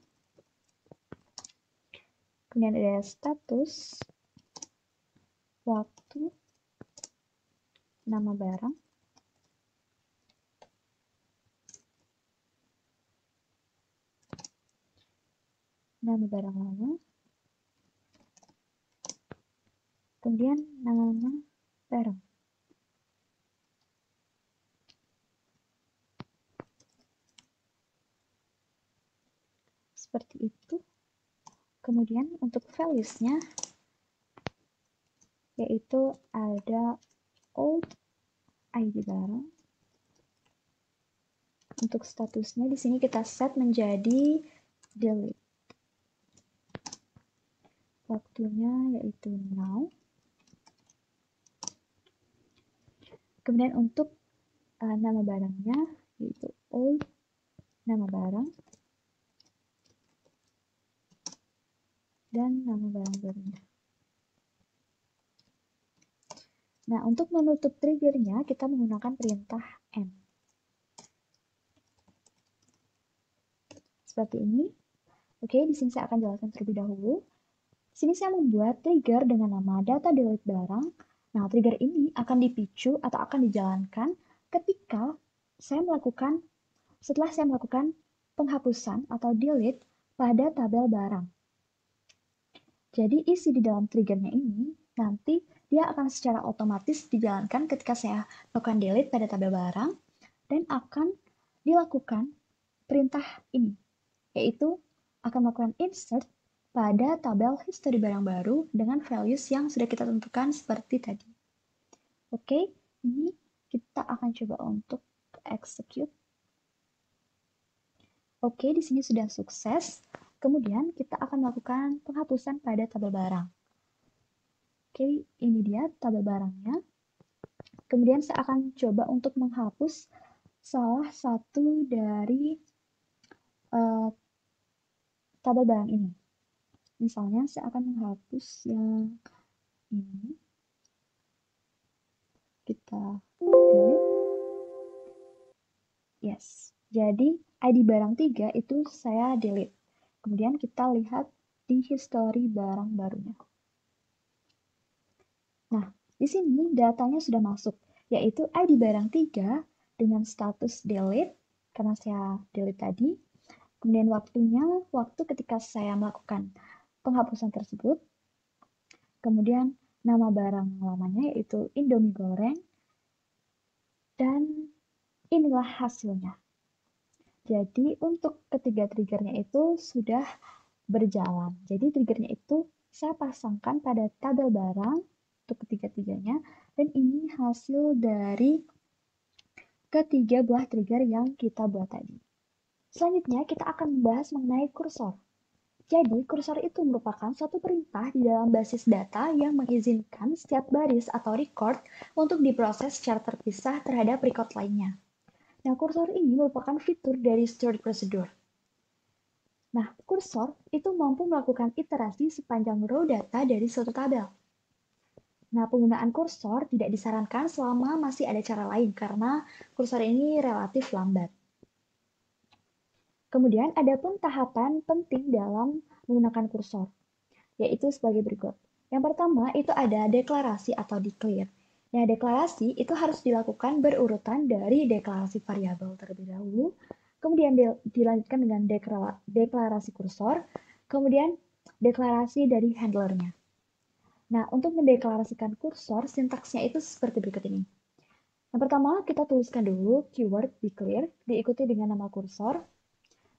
[SPEAKER 1] Kemudian ada status, waktu, nama barang, nama barang lama, kemudian nama barang. Seperti itu. Kemudian untuk values-nya yaitu ada old ID barang. Untuk statusnya di sini kita set menjadi delete. Waktunya yaitu now. Kemudian untuk nama barangnya yaitu old nama barang dan nama barang barunya. Nah, untuk menutup triggernya kita menggunakan perintah end. Seperti ini. Oke, di sini saya akan jelaskan terlebih dahulu. Di sini saya membuat trigger dengan nama data delete barang. Nah, trigger ini akan dipicu atau akan dijalankan ketika setelah saya melakukan penghapusan atau delete pada tabel barang. Jadi isi di dalam triggernya ini nanti dia akan secara otomatis dijalankan ketika saya melakukan delete pada tabel barang dan akan dilakukan perintah ini, yaitu akan melakukan insert pada tabel history barang baru dengan values yang sudah kita tentukan seperti tadi. Oke, ini kita akan coba untuk execute. Oke, di sini sudah sukses. Kemudian kita akan melakukan penghapusan pada tabel barang. Oke, ini dia tabel barangnya. Kemudian saya akan coba untuk menghapus salah satu dari tabel barang ini. Misalnya saya akan menghapus yang ini. Kita delete. Yes. Jadi ID barang 3 itu saya delete. Kemudian kita lihat di history barang barunya. Nah, di sini datanya sudah masuk, yaitu ID barang 3 dengan status delete, karena saya delete tadi. Kemudian waktunya, waktu ketika saya melakukan penghapusan tersebut. Kemudian nama barang lamanya yaitu Indomie goreng. Dan inilah hasilnya. Jadi untuk ketiga triggernya itu sudah berjalan. Jadi triggernya itu saya pasangkan pada tabel barang untuk ketiga-tiganya. Dan ini hasil dari ketiga buah trigger yang kita buat tadi. Selanjutnya kita akan membahas mengenai kursor. Jadi, kursor itu merupakan suatu perintah di dalam basis data yang mengizinkan setiap baris atau record untuk diproses secara terpisah terhadap record lainnya. Nah, kursor ini merupakan fitur dari stored procedure. Nah, kursor itu mampu melakukan iterasi sepanjang row data dari suatu tabel. Nah, penggunaan kursor tidak disarankan selama masih ada cara lain karena kursor ini relatif lambat. Kemudian ada pun tahapan penting dalam menggunakan kursor, yaitu sebagai berikut. Yang pertama itu ada deklarasi atau declare. Nah, deklarasi itu harus dilakukan berurutan dari deklarasi variabel terlebih dahulu, kemudian dilanjutkan dengan deklarasi kursor, kemudian deklarasi dari handlernya. Nah, untuk mendeklarasikan kursor, sintaksnya itu seperti berikut ini. Yang pertama, kita tuliskan dulu keyword declare, diikuti dengan nama kursor,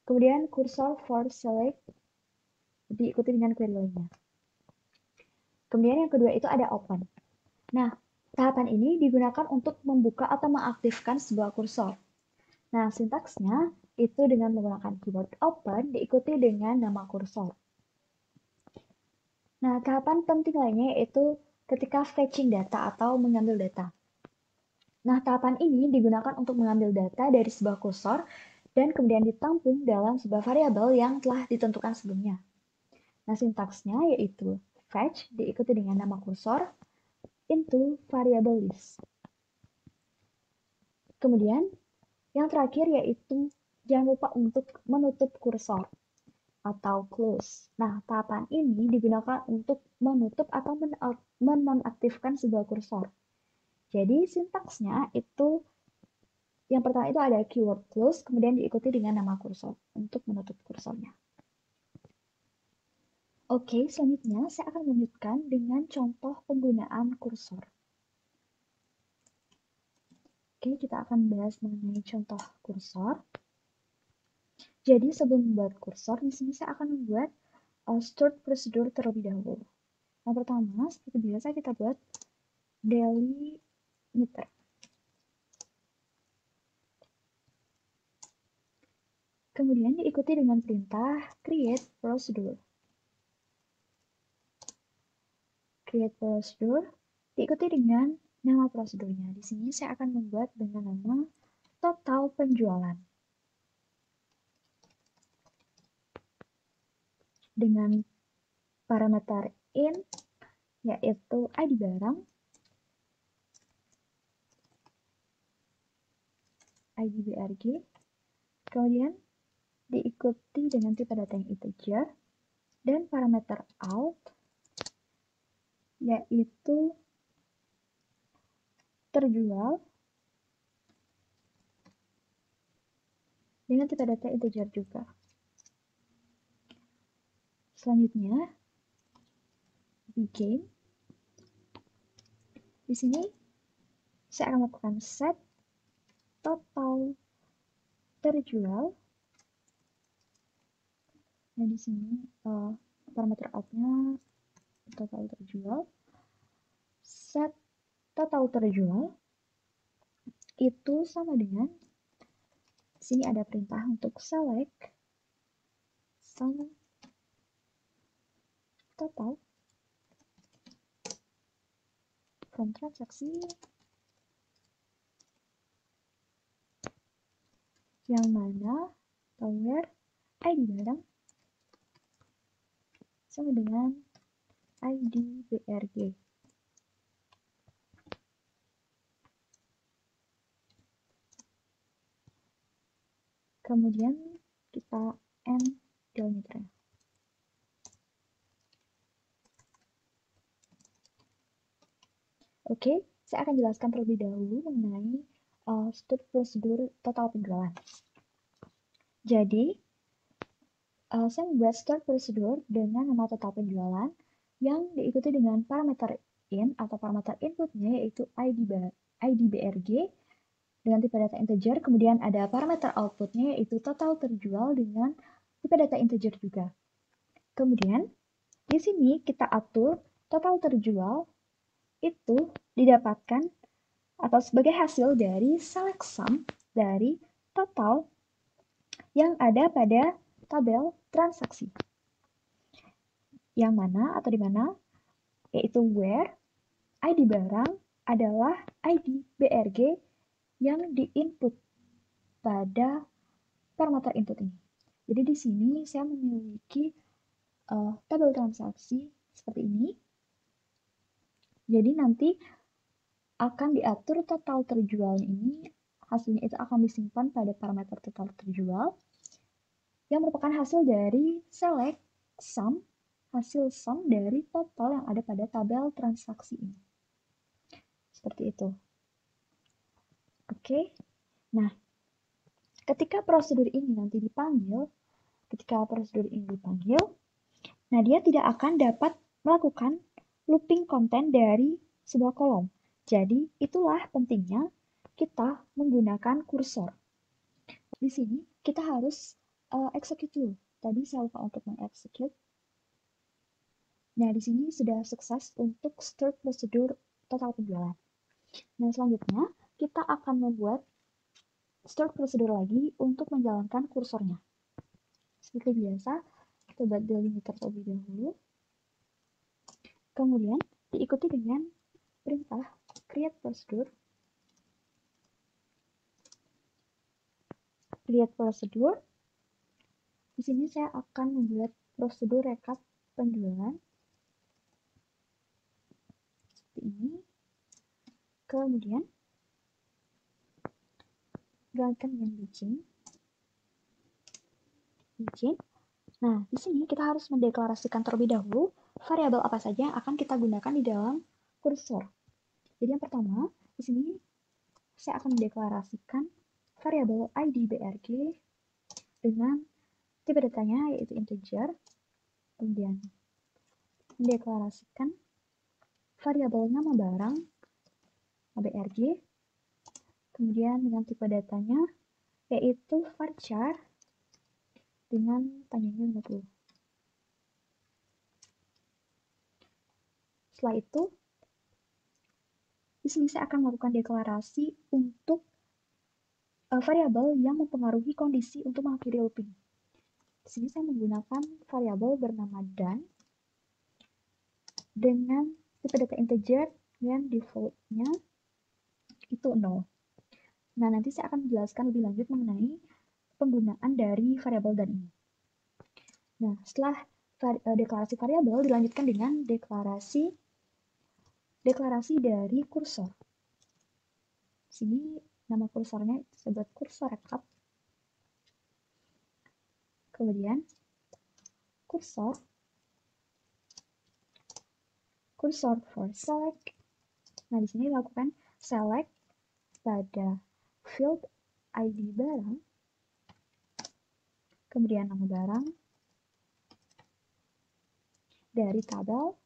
[SPEAKER 1] kemudian kursor for select, diikuti dengan query lainnya. Kemudian yang kedua itu ada open. Nah, tahapan ini digunakan untuk membuka atau mengaktifkan sebuah kursor. Nah, sintaksnya itu dengan menggunakan keyword open diikuti dengan nama kursor. Nah, tahapan penting lainnya yaitu ketika fetching data atau mengambil data. Nah, tahapan ini digunakan untuk mengambil data dari sebuah kursor dan kemudian ditampung dalam sebuah variabel yang telah ditentukan sebelumnya. Nah, sintaksnya yaitu fetch diikuti dengan nama kursor into variable list. Kemudian, yang terakhir yaitu jangan lupa untuk menutup kursor atau close. Nah, tahapan ini digunakan untuk menutup atau menonaktifkan sebuah kursor. Jadi, sintaksnya itu yang pertama itu ada keyword close, kemudian diikuti dengan nama kursor untuk menutup kursornya. Oke, selanjutnya saya akan melanjutkan dengan contoh penggunaan kursor. Oke, kita akan bahas mengenai contoh kursor. Jadi sebelum membuat kursor, di sini saya akan membuat stored procedure terlebih dahulu. Yang pertama, seperti biasa kita buat delimiter. Kemudian diikuti dengan perintah create procedure. Create procedure diikuti dengan nama prosedurnya. Di sini saya akan membuat dengan nama total penjualan. Dengan parameter in yaitu ID barang, ID BRG, kemudian diikuti dengan tipe data yang integer, dan parameter out yaitu terjual dengan tipe data integer juga. Selanjutnya, begin. Di sini saya akan melakukan set total terjual. Nah, di sini parameter out-nya total terjual. Set total terjual itu sama dengan di sini ada perintah untuk select sama total from transaksi yang mana atau where ID barang sama dengan ID BRG. Kemudian kita end delimiternya. Oke, saya akan jelaskan terlebih dahulu mengenai stored procedure total penjualan. Jadi, saya membuat stored procedure dengan nama total penjualan yang diikuti dengan parameter in atau parameter inputnya yaitu ID BRG dengan tipe data integer, kemudian ada parameter outputnya yaitu total terjual dengan tipe data integer juga. Kemudian, di sini kita atur total terjual itu didapatkan atau sebagai hasil dari select sum dari total yang ada pada tabel transaksi. Yang mana atau di mana? Yaitu where ID barang adalah ID BRG yang diinput pada parameter input ini. Jadi di sini saya memiliki tabel transaksi seperti ini. Jadi nanti akan diatur total terjual ini, hasilnya itu akan disimpan pada parameter total terjual yang merupakan hasil dari select sum, hasil sum dari total yang ada pada tabel transaksi ini. Seperti itu. Oke. Nah, ketika prosedur ini nanti dipanggil, nah dia tidak akan dapat melakukan looping konten dari sebuah kolom. Jadi, itulah pentingnya kita menggunakan kursor. Di sini kita harus execute dulu. Tadi saya lupa untuk mengexecute. Nah, di sini sudah sukses untuk start prosedur total penjualan. Nah, selanjutnya kita akan membuat start prosedur lagi untuk menjalankan kursornya. Seperti biasa, kita buat delimiter terlebih dahulu. Kemudian diikuti dengan perintah create prosedur. Create prosedur. Di sini saya akan membuat prosedur rekap penjualan seperti ini. Kemudian jalankan dengan begin. Nah, di sini kita harus mendeklarasikan terlebih dahulu variabel apa saja yang akan kita gunakan di dalam kursor. Jadi yang pertama, di sini saya akan mendeklarasikan variabel ID BRG dengan tipe datanya yaitu integer. Kemudian mendeklarasikan variabel nama barang BRG. Kemudian dengan tipe datanya yaitu varchar dengan panjangnya 50. Setelah itu, di sini saya akan melakukan deklarasi untuk variabel yang mempengaruhi kondisi untuk mengakhiri looping. Di sini saya menggunakan variabel bernama dan dengan tipe data integer yang defaultnya itu 0. Nah, nanti saya akan menjelaskan lebih lanjut mengenai penggunaan dari variabel dan ini. Nah, setelah deklarasi variabel dilanjutkan dengan deklarasi dari kursor. Di sini nama kursornya saya buat kursor rekap. Kemudian kursor for select. Nah, di sini lakukan select pada field ID barang, kemudian nama barang, dari tabel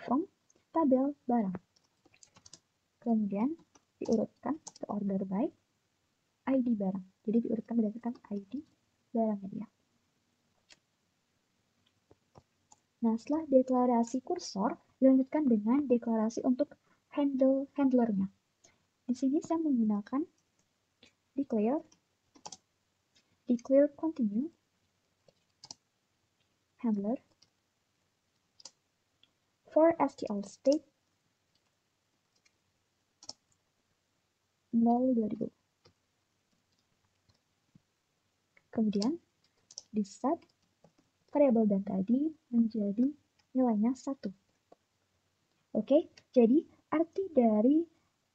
[SPEAKER 1] from tabel barang. Kemudian diurutkan ke order by ID barang. Jadi diurutkan berdasarkan ID barangnya dia. Nah, setelah deklarasi kursor, dilanjutkan dengan deklarasi untuk handlernya. Di sini saya menggunakan declare continue handler for SQL state 02000. Kemudian di set variabel dan tadi menjadi nilainya 1. Oke, jadi arti dari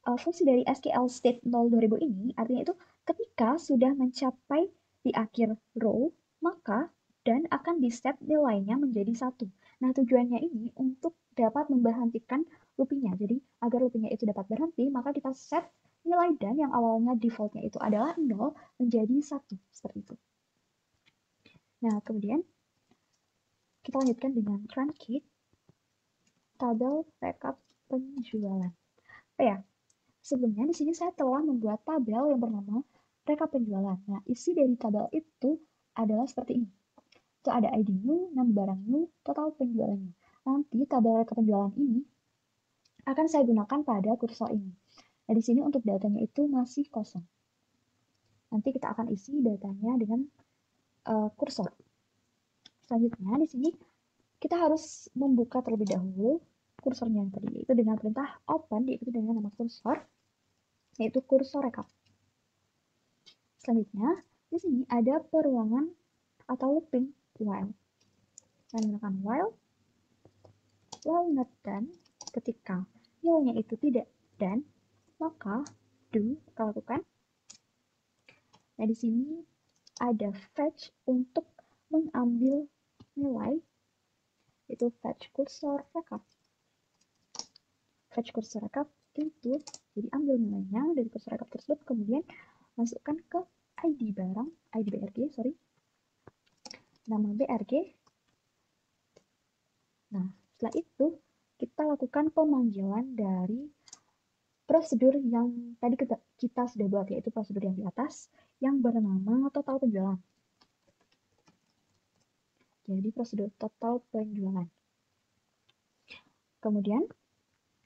[SPEAKER 1] fungsi dari SQL state 02000 ini artinya itu ketika sudah mencapai di akhir row, maka dan akan di-set nilainya menjadi 1. Nah, tujuannya ini untuk dapat memberhentikan loopingnya. Jadi, agar loopingnya itu dapat berhenti, maka kita set nilai dan yang awalnya defaultnya itu adalah 0 menjadi 1. Seperti itu. Nah, kemudian kita lanjutkan dengan truncate tabel rekap penjualan. Sebelumnya di sini saya telah membuat tabel yang bernama rekap penjualan. Nah, isi dari tabel itu adalah seperti ini. Itu ada ID new, nama barang new, total penjualannya. Nanti tabel rekap penjualan ini akan saya gunakan pada kursor ini. Nah, di sini untuk datanya itu masih kosong. Nanti kita akan isi datanya dengan kursor. Selanjutnya di sini kita harus membuka terlebih dahulu kursornya yang tadi, yaitu dengan perintah open diikuti dengan nama kursor, yaitu kursor rekap. Selanjutnya, di sini ada peruangan atau looping while. Saya menggunakan while not done, ketika nilainya itu tidak done, maka do kita lakukan. Nah, di sini ada fetch untuk mengambil nilai, itu fetch kursor rekap. Fetch kursor rekap input, jadi ambil nilainya dari kursor rekap tersebut, kemudian masukkan ke ID barang, ID BRG, nama BRG. Nah, setelah itu kita lakukan pemanggilan dari prosedur yang tadi kita sudah buat, yaitu prosedur yang di atas yang bernama total penjualan. Jadi prosedur total penjualan. Kemudian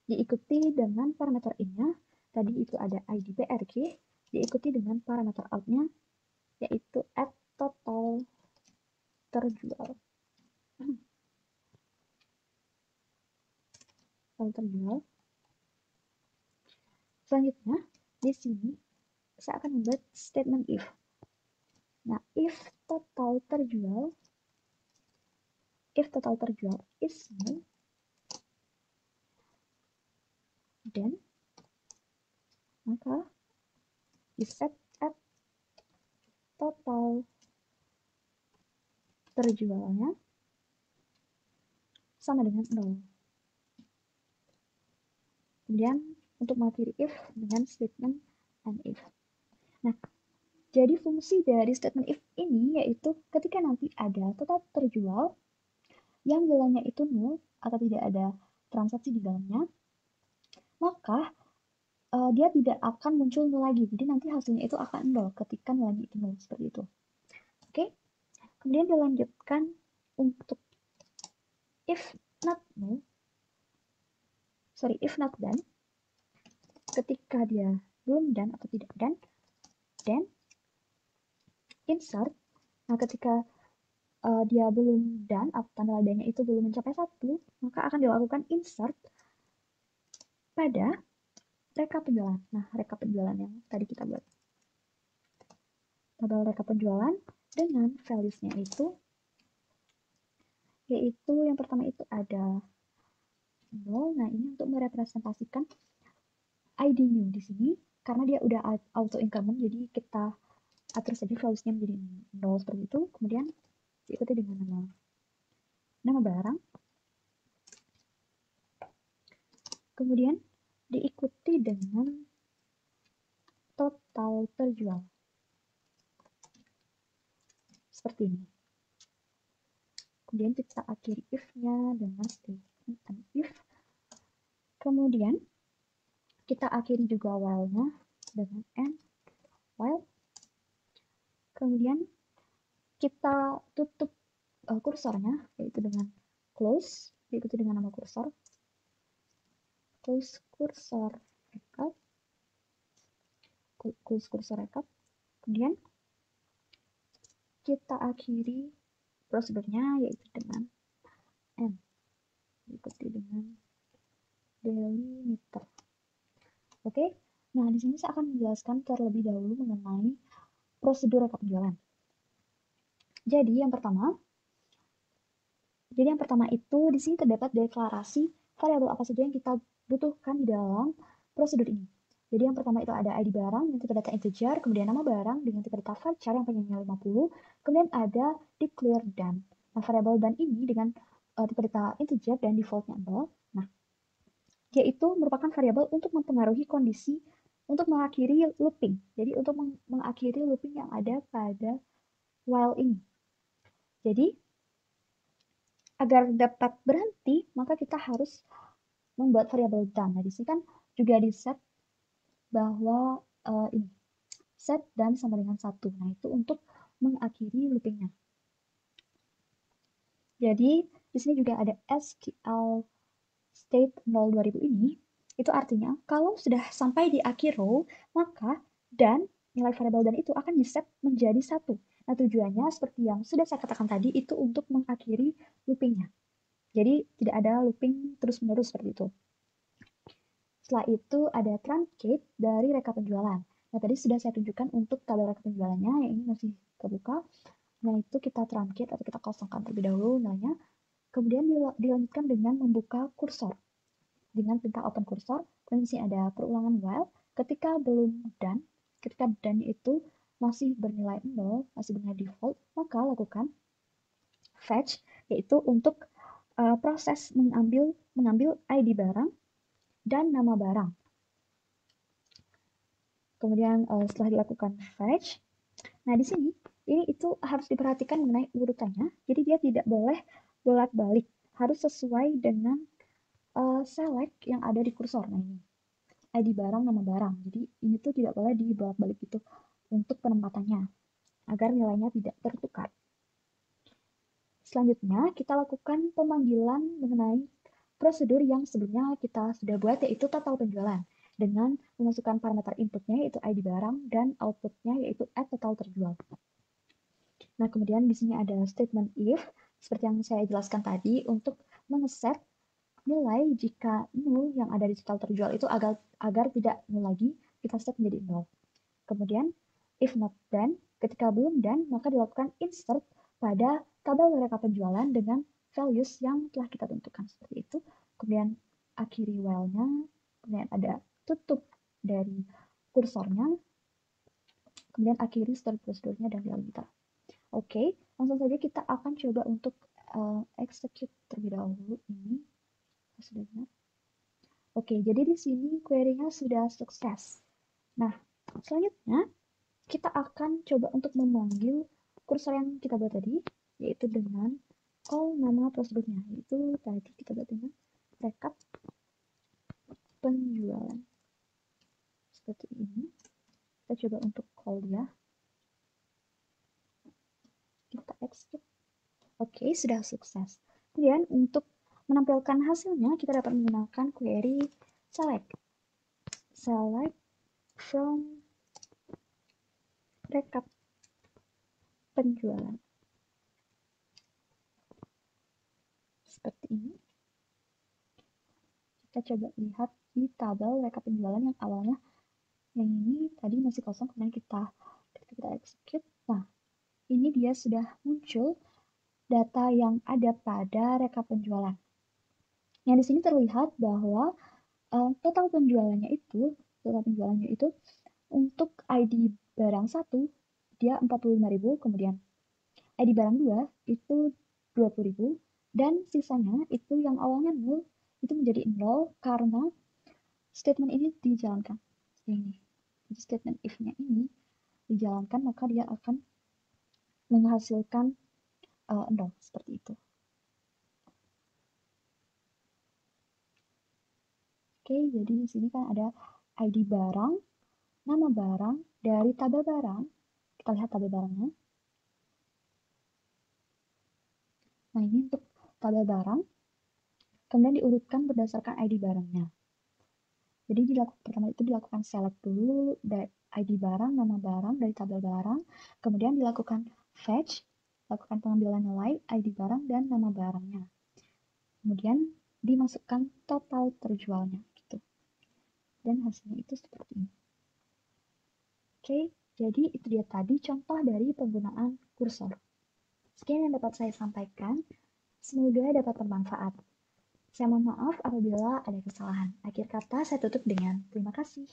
[SPEAKER 1] diikuti dengan parameter in-nya, tadi itu ada ID BRG, diikuti dengan parameter out-nya, yaitu add total terjual. Total terjual. Selanjutnya, di sini saya akan membuat statement if. Nah, if total terjual is null, then maka di set at total terjualnya sama dengan 0. Kemudian untuk mengakhiri if dengan statement and if. Nah, jadi fungsi dari statement if ini yaitu ketika nanti ada total terjual yang nilainya itu 0 atau tidak ada transaksi di dalamnya, maka dia tidak akan muncul 0 lagi. Jadi nanti hasilnya itu akan 0 ketika nilainya itu 0, seperti itu. Oke. Kemudian dilanjutkan untuk if not done, ketika dia belum done atau tidak done, then insert. Nah, ketika dia belum done atau tanda ladanya itu belum mencapai 1, maka akan dilakukan insert pada rekap penjualan. Nah, rekap penjualan yang tadi kita buat. Tabel rekap penjualan dengan values-nya itu, yaitu yang pertama itu ada 0. Nah, ini untuk merepresentasikan ID new di sini, karena dia udah auto increment, jadi kita atur saja values-nya menjadi 0 seperti itu. Kemudian diikuti dengan nama barang. Kemudian diikuti dengan total terjual. Seperti ini. Kemudian kita akhiri if-nya dengan statement and if. Kemudian kita akhiri juga while-nya dengan and while. Kemudian kita tutup kursornya, yaitu dengan close, diikuti dengan nama kursor. Close kursor rekap. Close kursor rekap. Kemudian kita akhiri prosedurnya, yaitu dengan end, diikuti dengan delimiter. Oke, nah di sini saya akan menjelaskan terlebih dahulu mengenai prosedur rekap penjualan. Jadi yang pertama itu di sini terdapat deklarasi variabel apa saja yang kita butuhkan di dalam prosedur ini. Jadi yang pertama itu ada ID barang dengan tipe data integer, kemudian nama barang dengan tipe data varchar yang panjangnya 50, kemudian ada declare done. Nah, variabel done ini dengan tipe data integer dan defaultnya 0. Nah, yaitu merupakan variabel untuk mempengaruhi kondisi untuk mengakhiri looping. Jadi untuk mengakhiri looping yang ada pada while ini. Jadi agar dapat berhenti, maka kita harus membuat variabel done. Nah, di sini kan juga di set bahwa ini set dan sama dengan 1. Nah, itu untuk mengakhiri loopingnya. Jadi di sini juga ada SQL state 0 2000 ini, itu artinya kalau sudah sampai di akhir row, maka dan nilai variabel dan itu akan di-set menjadi 1. Nah, tujuannya seperti yang sudah saya katakan tadi, itu untuk mengakhiri loopingnya. Jadi tidak ada looping terus-menerus seperti itu. Setelah itu ada truncate dari rekap penjualan. Nah, tadi sudah saya tunjukkan untuk tabel rekap penjualannya, yang ini masih kebuka. Nah, itu kita truncate atau kita kosongkan terlebih dahulu nilainya. Kemudian dilanjutkan dengan membuka kursor dengan perintah open cursor. Dan di sini ada perulangan while. Ketika belum done, ketika done itu masih bernilai 0, masih bernilai default, maka lakukan fetch, yaitu untuk proses mengambil ID barang dan nama barang. Kemudian setelah dilakukan fetch, nah di sini ini itu harus diperhatikan mengenai urutannya. Jadi dia tidak boleh bolak-balik, harus sesuai dengan select yang ada di kursor. Nah ini ID barang, nama barang. Jadi ini tuh tidak boleh dibolak-balik gitu untuk penempatannya agar nilainya tidak tertukar. Selanjutnya kita lakukan pemanggilan mengenai prosedur yang sebelumnya kita sudah buat, yaitu total penjualan dengan memasukkan parameter inputnya yaitu ID barang dan outputnya yaitu total terjual. Nah, kemudian di sini ada statement if seperti yang saya jelaskan tadi untuk mengeset nilai jika nol yang ada di total terjual itu agar tidak nol lagi, kita set menjadi nol. Kemudian if not done, ketika belum done maka dilakukan insert pada tabel rekap penjualan dengan values yang telah kita tentukan seperti itu. Kemudian akhiri while-nya, kemudian ada tutup dari kursornya, kemudian akhiri stored prosedurnya dan delimiter. Oke, langsung saja kita akan coba untuk execute terlebih dahulu ini prosedurnya. Oke, jadi di sini query-nya sudah sukses. Nah, selanjutnya kita akan coba untuk memanggil kursor yang kita buat tadi, yaitu dengan call nama prosedurnya, yaitu tadi kita buat dengan rekap penjualan. Seperti ini. Kita coba untuk call dia. Kita execute. Oke, sudah sukses. Kemudian untuk menampilkan hasilnya, kita dapat menggunakan query select. Select from rekap penjualan. Seperti ini. Kita coba lihat di tabel rekap penjualan yang awalnya yang ini tadi masih kosong, kemudian ketika kita execute, nah ini dia sudah muncul data yang ada pada rekap penjualan. Yang di sini terlihat bahwa total penjualannya itu untuk ID barang 1 dia 45.000, kemudian ID barang 2 itu 20.000, dan sisanya itu yang awalnya 0 itu menjadi 0 karena statement ini dijalankan. Ini. Jadi statement if-nya ini dijalankan, maka dia akan menghasilkan 0 seperti itu. Oke, jadi di sini kan ada ID barang, nama barang, dari tabel barang. Kita lihat tabel barangnya. Nah, ini untuk tabel barang. Kemudian diurutkan berdasarkan ID barangnya. Jadi pertama itu dilakukan select dulu dari ID barang, nama barang dari tabel barang. Kemudian dilakukan fetch, lakukan pengambilan nilai ID barang dan nama barangnya. Kemudian dimasukkan total terjualnya gitu. Dan hasilnya itu seperti ini. Oke, jadi itu dia tadi contoh dari penggunaan kursor. Sekian yang dapat saya sampaikan. Semoga dapat bermanfaat. Saya mohon maaf apabila ada kesalahan. Akhir kata saya tutup dengan terima kasih.